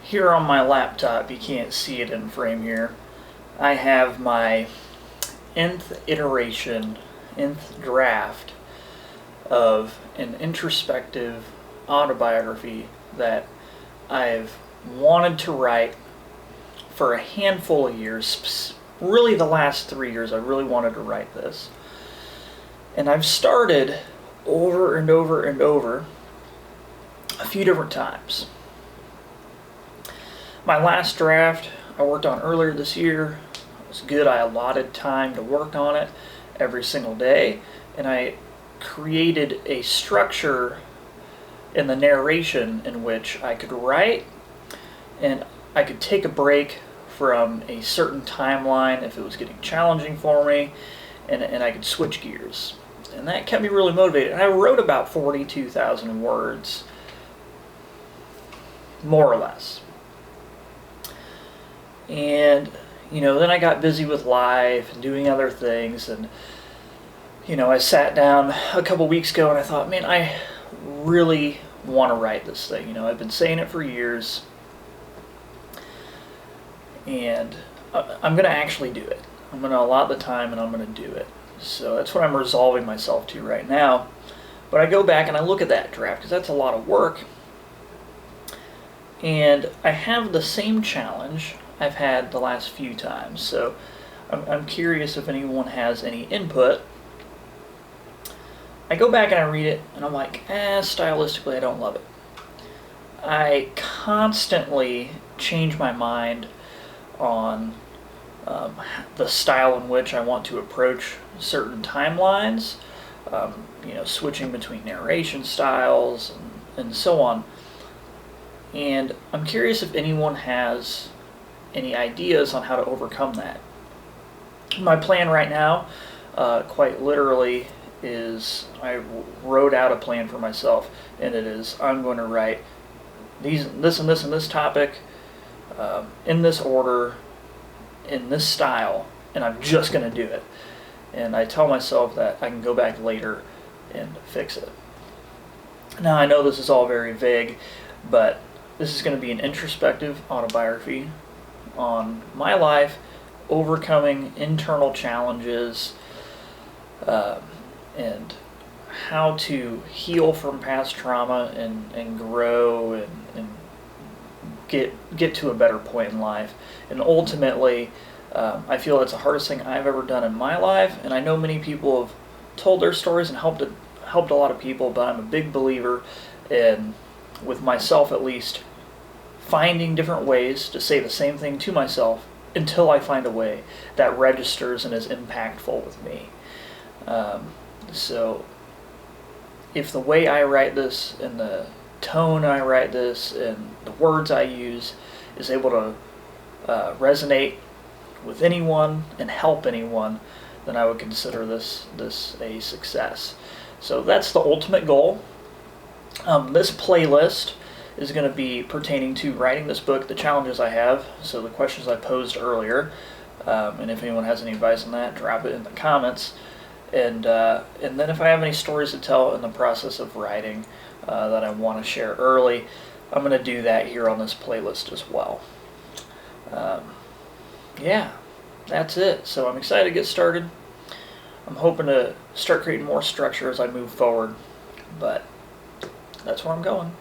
Here on my laptop, you can't see it in frame here, I have my nth iteration, nth draft of an introspective autobiography that I've wanted to write for a handful of years. Really the last 3 years I really wanted to write this. And I've started over and over and over a few different times. My last draft I worked on earlier this year. It was good. I allotted time to work on it every single day, and I created a structure in the narration in which I could write and I could take a break from a certain timeline if it was getting challenging for me, and I could switch gears. And that kept me really motivated. And I wrote about 42,000 words, more or less. And, then I got busy with life and doing other things, and, I sat down a couple weeks ago and I thought, man, I really want to write this thing. I've been saying it for years, and I'm going to actually do it. I'm going to allot the time and I'm going to do it. So that's what I'm resolving myself to right now. But I go back and I look at that draft, because that's a lot of work, and I have the same challenge I've had the last few times. So I'm curious if anyone has any input. I go back and I read it and I'm like, stylistically I don't love it. I constantly change my mind on the style in which I want to approach certain timelines, switching between narration styles and so on. And I'm curious if anyone has any ideas on how to overcome that. My plan right now, quite literally, is I wrote out a plan for myself, and it is I'm going to write this and this and this topic in this order, in this style, and I'm just going to do it. And I tell myself that I can go back later and fix it. Now, I know this is all very vague, but this is going to be an introspective autobiography on my life, overcoming internal challenges, and how to heal from past trauma and grow and get to a better point in life. And ultimately, I feel it's the hardest thing I've ever done in my life, and I know many people have told their stories and helped a lot of people, but I'm a big believer in, with myself at least, finding different ways to say the same thing to myself until I find a way that registers and is impactful with me. So if the way I write this and the tone I write this and the words I use is able to resonate with anyone and help anyone, then I would consider this a success. So that's the ultimate goal. This playlist is going to be pertaining to writing this book, the challenges I have, so the questions I posed earlier, and if anyone has any advice on that, drop it in the comments. And then if I have any stories to tell in the process of writing that I want to share early, I'm going to do that here on this playlist as well. Yeah, that's it. So I'm excited to get started. I'm hoping to start creating more structure as I move forward, but that's where I'm going.